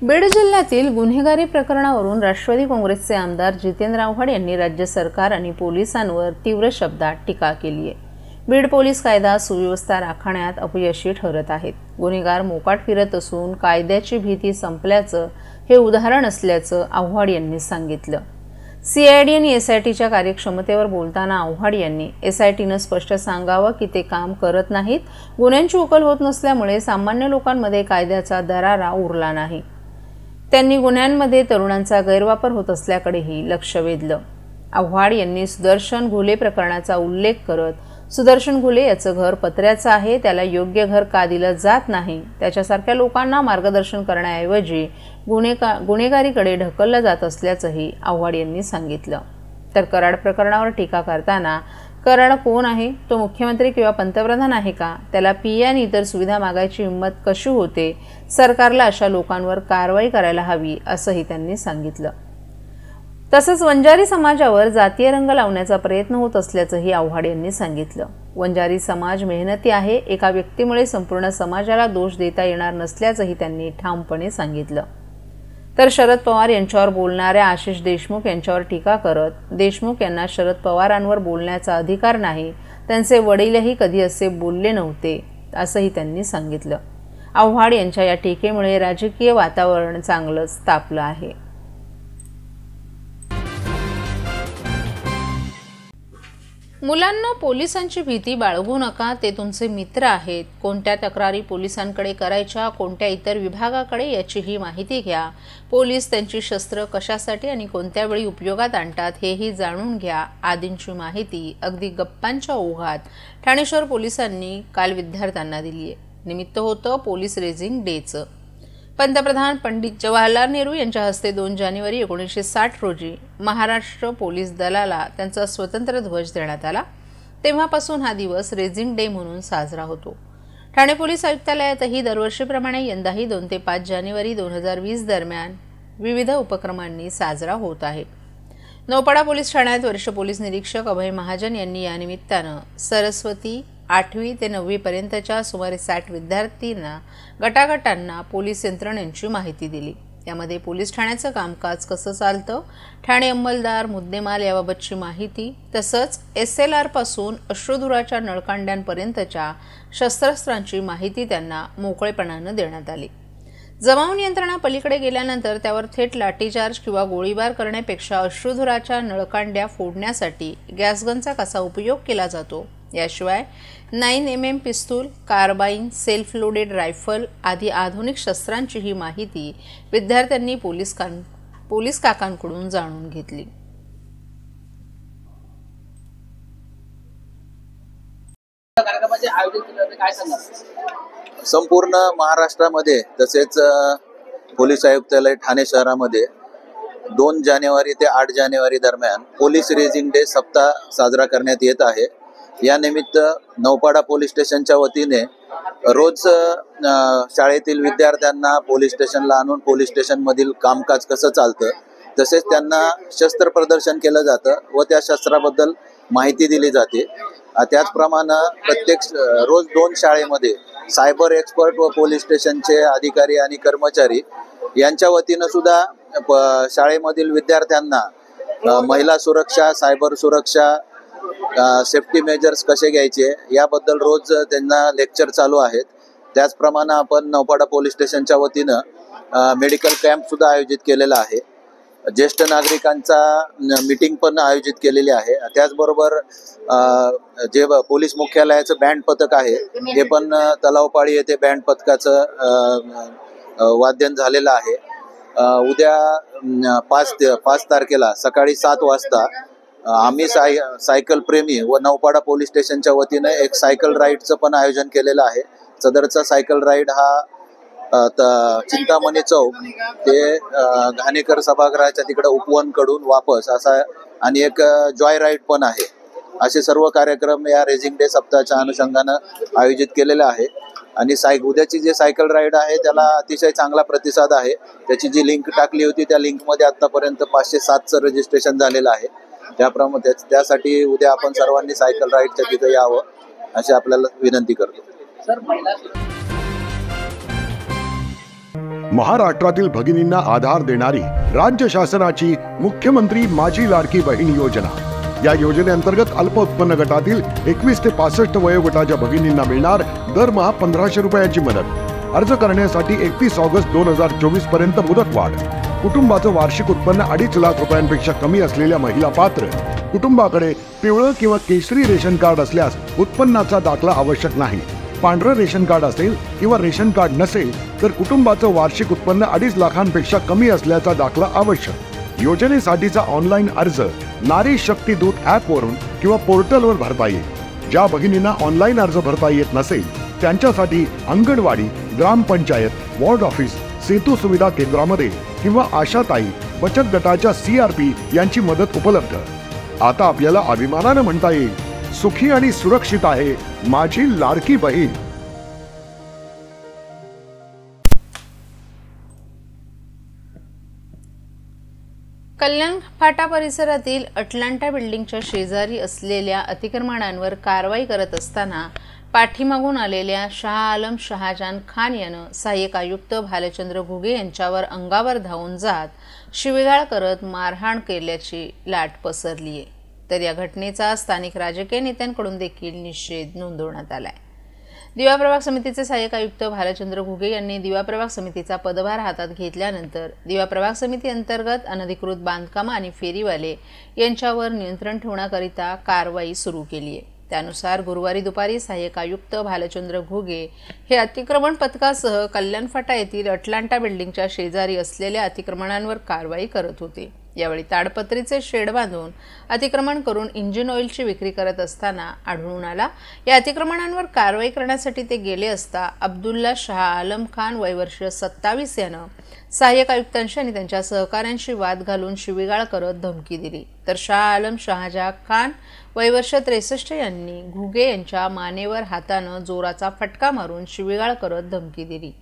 बीड जिल्ह्यातील गुन्हेगारी प्रकरणावरून राष्ट्रवादी काँग्रेसचे आमदार जितेंद्र आव्हाड यांनी राज्य सरकार आणि पोलिसांवर तीव्र शब्दात टीका केली आहे। बीड पोलीस कायदा सुव्यवस्था राखण्यात अपयशी ठरत आहेत। गुन्हेगार मोकाट फिरत असून कायद्याची भीती संपल्याचं हे उदाहरण असल्याचं आव्हाड यांनी सांगितलं। सीआयडी आणि एसआयटीच्या कार्यक्षमतेवर बोलताना आव्हाड यांनी एसआयटीनं स्पष्ट सांगावं की ते काम करत नाहीत। गुन्ह्यांची उकल होत नसल्यामुळे सामान्य लोकांमध्ये कायद्याचा दरारा उरला नाही। त्यांनी गुन्ह्यांमध्ये तरुणांचा गैरवापर होत असल्याकडेही लक्ष वेधलं। आव्हाड यांनी सुदर्शन घुले प्रकरणाचा उल्लेख करत सुदर्शन घुले याचं घर पत्र्याचं आहे, त्याला योग्य घर का दिलं जात नाही, त्याच्यासारख्या लोकांना मार्गदर्शन करण्याऐवजी गुन्हेगारीकडे ढकललं जात असल्याचंही आव्हाड यांनी सांगितलं। तर कराड प्रकरणावर टीका करताना कराड कोण आहे, तो मुख्यमंत्री किंवा पंतप्रधान आहे का, त्याला पीए आणि इतर सुविधा मागायची हिंमत कशी होते, सरकारला अशा लोकांवर कारवाई करायला हवी असंही त्यांनी सांगितलं। तसंच वंजारी समाजावर जातीय रंग लावण्याचा प्रयत्न होत असल्याचंही आव्हाड यांनी सांगितलं। वंजारी समाज मेहनती आहे, एका व्यक्तीमुळे संपूर्ण समाजाला दोष देता येणार नसल्याचंही त्यांनी ठामपणे सांगितलं। तर शरद पवार यांच्यावर बोलणाऱ्या आशिष देशमुख यांच्यावर टीका करत देशमुख यांना शरद पवारांवर बोलण्याचा अधिकार नाही, त्यांचे वडीलही कधी असे बोलले नव्हते असंही त्यांनी सांगितलं। आव्हाड यांच्या या टीकेमुळे राजकीय वातावरण चांगलंच तापलं आहे। मुलांना पोलिसांची भीती बाळगू नका, ते तुमचे मित्र आहेत। कोणत्या तक्रारी पोलिसांकडे करायच्या, कोणत्या इतर विभागाकडे याचीही माहिती घ्या। पोलीस त्यांची शस्त्र कशासाठी आणि कोणत्या वेळी उपयोगात आणतात हेही जाणून घ्या आदींची माहिती अगदी गप्पांच्या ओघात ठाणे शहर पोलिसांनी काल विद्यार्थ्यांना दिली आहे। निमित्त होतं पोलीस रेझिंग डेचं। पंतप्रधान पंडित जवाहरलाल नेहरू यांच्या हस्ते 2 जानेवारी 1960 रोजी महाराष्ट्र पोलीस दलाला त्यांचा स्वतंत्र ध्वज देण्यात आला। तेव्हापासून हा दिवस रेझिंग डे म्हणून साजरा होतो। ठाणे पोलीस आयुक्तालयातही दरवर्षीप्रमाणे यंदाही 2 ते 5 जानेवारी 2020 दरम्यान विविध उपक्रमांनी साजरा होत आहे। नौपाडा पोलीस ठाण्यात वरिष्ठ पोलीस निरीक्षक अभय महाजन यांनी या निमित्तानं सरस्वती 8वी ते 9वी पर्यंतच्या सुमारे 60 विद्यार्थ्यांना गटागटांना पोलीस यंत्रणेची माहिती दिली। यामध्ये पोलीस ठाण्याचं कामकाज कसं चालतं, ठाणे अंमलदार, मुद्देमाल याबाबतची माहिती, तसंच SLR पासून अश्रुधुराच्या नळकांड्यांपर्यंतच्या शस्त्रास्त्रांची माहिती त्यांना मोकळेपणानं देण्यात आली। जमाव नियंत्रणा पलीकडे गेल्यानंतर त्यावर थेट लाठीचार्ज किंवा गोळीबार करण्यापेक्षा अश्रुधुराच्या नळकांड्या फोडण्यासाठी गॅसगनचा कसा उपयोग केला जातो, याशिवाय 9mm पिस्तूल, कार्बाईन, सेल्फ लोडेड रायफल आदी आधुनिक शस्त्रांचीही माहिती विद्यार्थ्यांनी पोलीस काकांकडून जाणून घेतली। संपूर्ण महाराष्ट्रामध्ये तसेच पोलीस आयुक्तालय ठाणे शहरामध्ये 2 जानेवारी ते 8 जानेवारी दरम्यान पोलीस रेझिंग डे सप्ताह साजरा करण्यात येत आहे। या निमित्त नौपाडा पोलीस स्टेशनच्या वतीने रोज शाळेतील विद्यार्थ्यांना पोलीस स्टेशनला आणून पोलीस स्टेशनमधील कामकाज कसं चालतं, तसेच त्यांना शस्त्र प्रदर्शन केलं जातं व त्या शस्त्राबद्दल माहिती दिली जाते। त्याचप्रमाणे प्रत्येक रोज 2 शाळेमध्ये सायबर एक्सपर्ट व पोलीस स्टेशनचे अधिकारी आणि कर्मचारी यांच्या वतीनं सुद्धा शाळेमधील विद्यार्थ्यांना महिला सुरक्षा, सायबर सुरक्षा, सेफ्टी मेजर्स कसे घ्यायचे याबद्दल रोज त्यांना लेक्चर चालू आहेत। त्याचप्रमाणे आपण नौपाडा पोलीस स्टेशनच्या वतीनं मेडिकल कॅम्प सुद्धा आयोजित केलेला आहे। ज्येष्ठ नागरिकांचा मीटिंग पण आयोजित केलेली आहे। त्याचबरोबर जे पोलीस मुख्यालयाचं बँड पथक आहे ते पण तलावपाळी येथे बँड पथकाचं वाद्यन झालेलं आहे। उद्या 5 तारखेला सकाळी 7 वाजता आम्ही सायकल प्रेमी व नौपाडा पोलीस स्टेशनच्या वतीने एक सायकल राईडचं पण आयोजन केलेलं आहे। सदरचा सायकल राईड हा चिंतामणी चौक ते घाणेकर सभागृहाच्या तिकडे उपवनकडून वापस असा आणि एक जॉय राईड पण आहे। असे सर्व कार्यक्रम या रेझिंग डे सप्ताहाच्या अनुषंगानं आयोजित केलेले आहे। आणि उद्याची जे सायकल राईड आहे त्याला अतिशय चांगला प्रतिसाद आहे। त्याची जी लिंक टाकली होती त्या लिंकमध्ये आतापर्यंत 507चं रजिस्ट्रेशन झालेलं आहे। त्याप्रमाणे त्यासाठी उद्या आपण सर्वांनी सायकल राईडच्या तिथे यावं अशी आपल्याला विनंती करतो। महाराष्ट्रातील भगिनींना आधार देणारी राज्य शासनाची मुख्यमंत्री माझी लाडकी बहीण योजना। या योजनेअंतर्गत अल्प उत्पन्न गटातील 21 ते 65 वयोगटाच्या भगिनींना मिळणार दरमहा 1500 रुपयाची मदत। अर्ज करण्यासाठी 31 ऑगस्ट 2024 पर्यंत मुदतवाढ। कुटुंबाचं वार्षिक उत्पन्न 2.5 लाख रुपयांपेक्षा कमी असलेल्या महिला पात्र। कुटुंबाकडे पिवळं किंवा केशरी रेशन कार्ड असल्यास उत्पन्नाचा दाखला आवश्यक नाही। पांढरं रेशन कार्ड असेल किंवा रेशन कार्ड नसेल तर कुटुंबाचं वार्षिक उत्पन्न 2.5 लाखांपेक्षा कमी असल्याचा दाखला आवश्यक। योजनेसाठीचा ऑनलाईन अर्ज नारी शक्ती दूत ॲप वरून किंवा पोर्टलवर भरता येईल। ज्या भगिनींना ऑनलाईन अर्ज भरता येत नसेल त्यांच्यासाठी अंगणवाडी, ग्रामपंचायत, वॉर्ड ऑफिस, सेतू सुविधा केंद्रामध्ये किंवा आशाताई बचत गटाच्या CRP यांची मदत उपलब्ध। आता आपल्याला अभिमानाने म्हणता येईल, सुखी आणि सुरक्षित आहे माझी लाडकी बहीण। कल्याण फाटा परिसरातील अटलांटा बिल्डिंगच्या शेजारी असलेल्या अतिक्रमणांवर कारवाई करत असताना पाठीमागून आलेल्या शाह आलम शहाजान खान यानं सहाय्यक आयुक्त भालचंद्र घुगे यांच्यावर अंगावर धावून जात शिवीगाळ करत मारहाण केल्याची लाट पसरली आहे। तर या घटनेचा स्थानिक राजकीय नेत्यांकडून देखील निषेध नोंदवण्यात आलाय। दिवा प्रभाग समितीचे सहाय्यक आयुक्त भालचंद्र घुगे यांनी दिवा प्रभाग समितीचा पदभार हातात घेतल्यानंतर दिवा प्रभाग समिती अंतर्गत अनधिकृत बांधकाम आणि फेरीवाले यांच्यावर नियंत्रण ठेवण्याकरिता कारवाई सुरू केली आहे। त्यानुसार गुरुवारी दुपारी सहाय्यक आयुक्त भालचंद्र घुगे हे अतिक्रमण पथकासह कल्याण फाटा येथील अटलांटा बिल्डिंगच्या शेजारी असलेल्या अतिक्रमणांवर कारवाई करत होते। यावेळी ताडपत्रीचे शेड बांधून अतिक्रमण करून इंजिन ऑइलची विक्री करत असताना आढळून आला। या अतिक्रमणांवर कारवाई करण्यासाठी ते गेले असता अब्दुल्ला शाह आलम खान वय वर्ष 27 यानं सहाय्यक आयुक्तांशी आणि त्यांच्या सहकाऱ्यांशी वाद घालून शिवीगाळ करत धमकी दिली। तर शाह आलम शहाजा खान वय वर्ष 63 यांनी घुगे यांच्या मानेवर हातानं जोराचा फटका मारून शिवीगाळ करत धमकी दिली।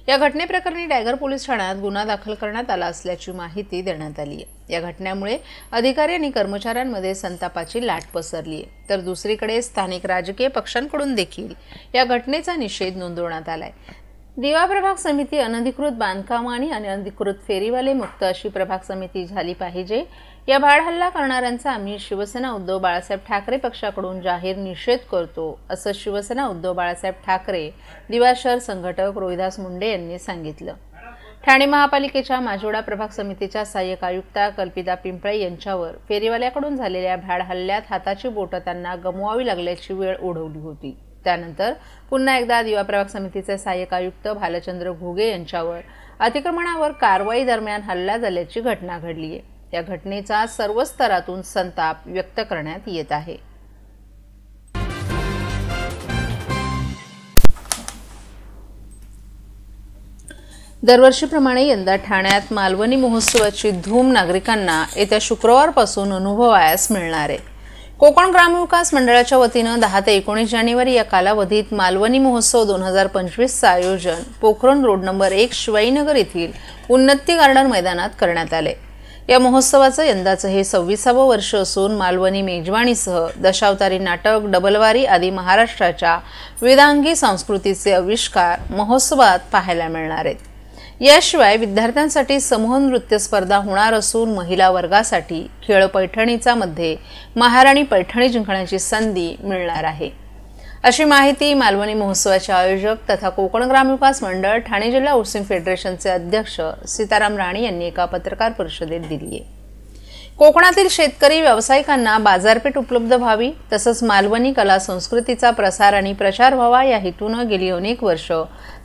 या घटनेप्रकरणी डायगर पोलीस ठाण्यात गुन्हा दाखल करण्यात आला असल्याची माहिती देण्यात आली आहे। या घटनेमुळे अधिकारी आणि कर्मचाऱ्यांमध्ये संतापाची लाट पसरली आहे। तर दुसरीकडे स्थानिक राजकीय पक्षांकडून देखील या घटनेचा निषेध नोंदवण्यात आलाय। दिवा प्रभाग समिती अनधिकृत बांधकाम आणि अनधिकृत फेरीवाले मुक्त अशी प्रभाग समिती झाली पाहिजे। या भाड हल्ला करणाऱ्यांचा आम्ही शिवसेना उद्धव बाळासाहेब ठाकरे पक्षाकडून जाहीर निषेध करतो, असं शिवसेना उद्धव बाळासाहेब ठाकरे दिवा शहर संघटक रोहिदास मुंडे यांनी सांगितलं। ठाणे महापालिकेच्या माजोडा प्रभाग समितीच्या सहाय्यक आयुक्ता कल्पिता पिंपळे यांच्यावर फेरीवाल्याकडून झालेल्या भाड हल्ल्यात हाताची बोटं त्यांना गमवावी लागल्याची वेळ ओढवली होती। त्यानंतर पुन्हा एकदा दिवा प्रभाग समितीचे सहाय्यक आयुक्त भालचंद्र घुगे यांच्यावर अतिक्रमणावर कारवाई दरम्यान हल्ला झाल्याची घटना घडली आहे। या घटनेचा सर्व स्तरातून संताप व्यक्त करण्यात येत आहे। दरवर्षीप्रमाणे यंदा ठाण्यात मालवणी महोत्सवाची धूम नागरिकांना येत्या शुक्रवारपासून अनुभवायला मिळणार आहे। कोकण ग्रामविकास मंडळाच्या वतीनं 10 ते 19 जानेवारी या कालावधीत मालवणी महोत्सव 2025चं आयोजन पोखरण रोड नंबर 1 शिवाईनगर येथील उन्नती गार्डन मैदानात करण्यात आले। या महोत्सवाचं यंदाचं हे 26वे वर्ष असून मालवणी मेजवानीसह दशावतारी नाटक, डबलवारी आदी महाराष्ट्राच्या वेदांगी संस्कृतीचे आविष्कार महोत्सवात पाहायला मिळणार आहेत। याशिवाय विद्यार्थ्यांसाठी समूह नृत्य स्पर्धा होणार असून महिला वर्गासाठी खेळ पैठणीचा मध्ये महाराणी पैठणी जिंकण्याची संधी मिळणार आहे, अशी माहिती मालवणी महोत्सवाचे आयोजक तथा कोकण ग्रामविकास मंडळ ठाणे जिल्हा हाऊसिंग फेडरेशनचे अध्यक्ष सीताराम राणे यांनी एका पत्रकार परिषदेत दिली आहे। कोकणातील शेतकरी व्यावसायिकांना बाजारपेठ उपलब्ध व्हावी तसंच मालवणी कला संस्कृतीचा प्रसार आणि प्रचार व्हावा या हेतूनं गेली अनेक वर्ष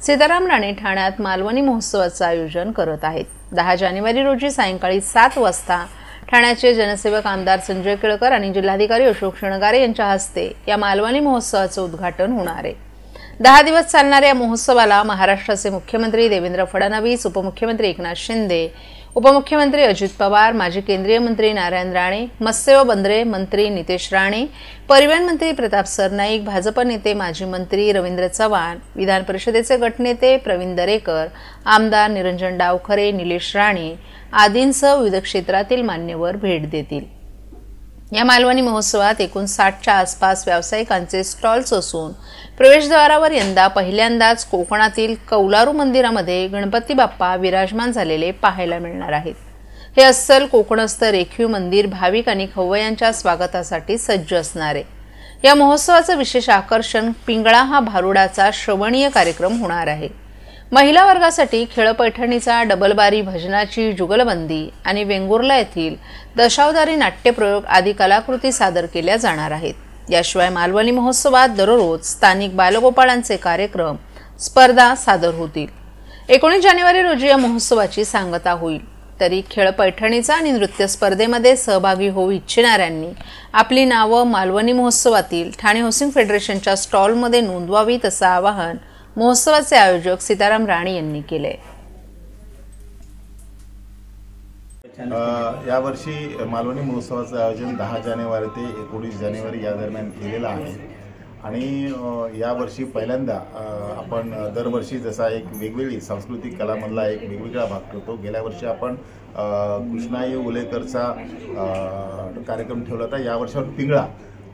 सीताराम राणे ठाण्यात मालवणी महोत्सवाचं आयोजन करत आहेत। 10 जानेवारी रोजी सायंकाळी 7 वाजता ठाण्याचे जनसेवक आमदार संजय केळकर आणि जिल्हाधिकारी अशोक शृंगारे यांच्या हस्ते या मालवणी महोत्सवाचं उद्घाटन होणार आहे। 10 दिवस चालणाऱ्या या महोत्सवाला महाराष्ट्राचे मुख्यमंत्री देवेंद्र फडणवीस, उपमुख्यमंत्री एकनाथ शिंदे, उपमुख्यमंत्री अजित पवार, माजी केंद्रीय मंत्री नारायण राणे, मत्स्य व बंदरे मंत्री नितेश राणे, परिवहन मंत्री प्रताप सरनाईक, भाजप नेते माजी मंत्री रवींद्र चव्हाण, विधान परिषदेचे गटनेते प्रवीण दरेकर, आमदार निरंजन डावखरे, निलेश राणे आदींसह विविध क्षेत्रातील मान्यवर भेट देतील। या मालवणी महोत्सवात एकूण 60च्या आसपास व्यावसायिकांचे स्टॉल्स असून प्रवेशद्वारावर यंदा पहिल्यांदाच कोकणातील कौलारू मंदिरामध्ये गणपती बाप्पा विराजमान झालेले पाहायला मिळणार आहेत। हे अस्सल कोकणस्थ रेखीव मंदिर भाविक आणि खवय्यांच्या स्वागतासाठी सज्ज असणार आहे। या महोत्सवाचं विशेष आकर्षण पिंगळा हा भारुडाचा श्रवणीय कार्यक्रम होणार आहे। महिला वर्गासाठी खेळपैठणीचा डबलबारी भजनाची जुगलबंदी आणि वेंगुर्ला येथील दशावतारी नाट्यप्रयोग आदी कलाकृती सादर केल्या जाणार आहेत। याशिवाय मालवणी महोत्सवात दररोज स्थानिक बालगोपाळांचे कार्यक्रम स्पर्धा सादर होतील। 19 जानेवारी रोजी या महोत्सवाची सांगता होईल। तरी खेळपैठणीचा आणि नृत्य स्पर्धेमध्ये सहभागी होऊ इच्छिणाऱ्यांनी आपली नावं मालवणी महोत्सवातील ठाणे हाऊसिंग फेडरेशनच्या स्टॉलमध्ये नोंदवावीत असं आवाहन महोत्सवाचे आयोजक सीताराम राणे यांनी केले। यावर्षी मालवणी महोत्सवाचं आयोजन 10 जानेवारी ते 19 जानेवारी या दरम्यान केलेलं आहे आणि यावर्षी पहिल्यांदा आपण दरवर्षी जसा एक वेगवेगळी सांस्कृतिक कलामधला एक वेगवेगळा भाग करतो। गेल्या वर्षी आपण कृष्णाई उलेकरचा कार्यक्रम ठेवला होता। यावर्षी पिंगळा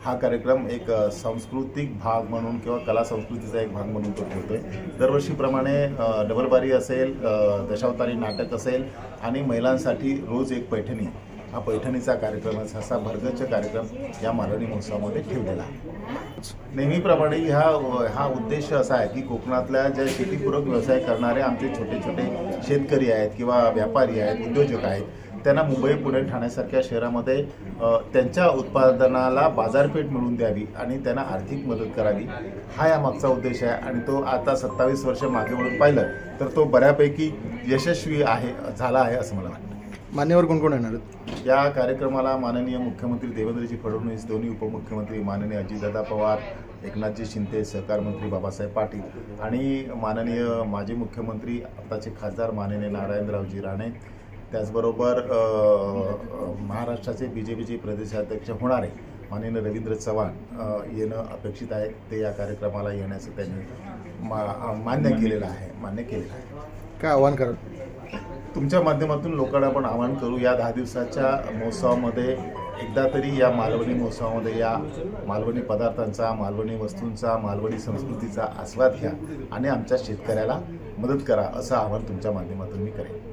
हा कार्यक्रम एक सांस्कृतिक भाग म्हणून किंवा कला संस्कृतीचा एक भाग म्हणून तो ठेवतोय। दरवर्षीप्रमाणे डबलबारी असेल, दशावतारी नाटक असेल आणि महिलांसाठी रोज एक पैठणी हा पैठणीचा कार्यक्रम असा भरगच्च कार्यक्रम या मालवणी महोत्सवामध्ये ठेवलेला आहे। नेहमीप्रमाणे हा उद्देश असा आहे की कोकणातल्या ज्या शेतीपूरक व्यवसाय करणारे आमचे छोटे छोटे शेतकरी आहेत किंवा व्यापारी आहेत, उद्योजक आहेत, त्यांना मुंबई, पुणे, ठाण्यासारख्या शहरामध्ये त्यांच्या उत्पादनाला बाजारपेठ मिळवून द्यावी आणि त्यांना आर्थिक मदत करावी हा यामागचा उद्देश आहे आणि तो आता 27 वर्ष मागे वळून पाहिलं तर तो बऱ्यापैकी यशस्वी झाला आहे असं मला वाटतं। मान्यवर कोण कोण येणार आहेत या कार्यक्रमाला? माननीय मुख्यमंत्री देवेंद्रजी फडणवीस, दोन्ही उपमुख्यमंत्री माननीय अजितदादा पवार, एकनाथजी शिंदे, सहकार मंत्री बाबासाहेब पाटील आणि माननीय माजी मुख्यमंत्री आताचे खासदार माननीय नारायणरावजी राणे, त्याचबरोबर महाराष्ट्राचे बीजेपीचे प्रदेशाध्यक्ष होणारे माननीय रवींद्र चव्हाण येणं अपेक्षित आहे। ते या कार्यक्रमाला येण्याचं त्यांनी मान्य केलेलं आहे। काय आव्हान कराल? तुमच्या माध्यमातून लोकांना आपण आवाहन करू, या 10 दिवसाच्या महोत्सवामध्ये एकदा तरी या मालवणी महोत्सवामध्ये या मालवणी पदार्थांचा, मालवणी वस्तूंचा, मालवणी संस्कृतीचा आस्वाद घ्या आणि आमच्या शेतकऱ्याला मदत करा असं आवाहन तुमच्या माध्यमातून मी करेन।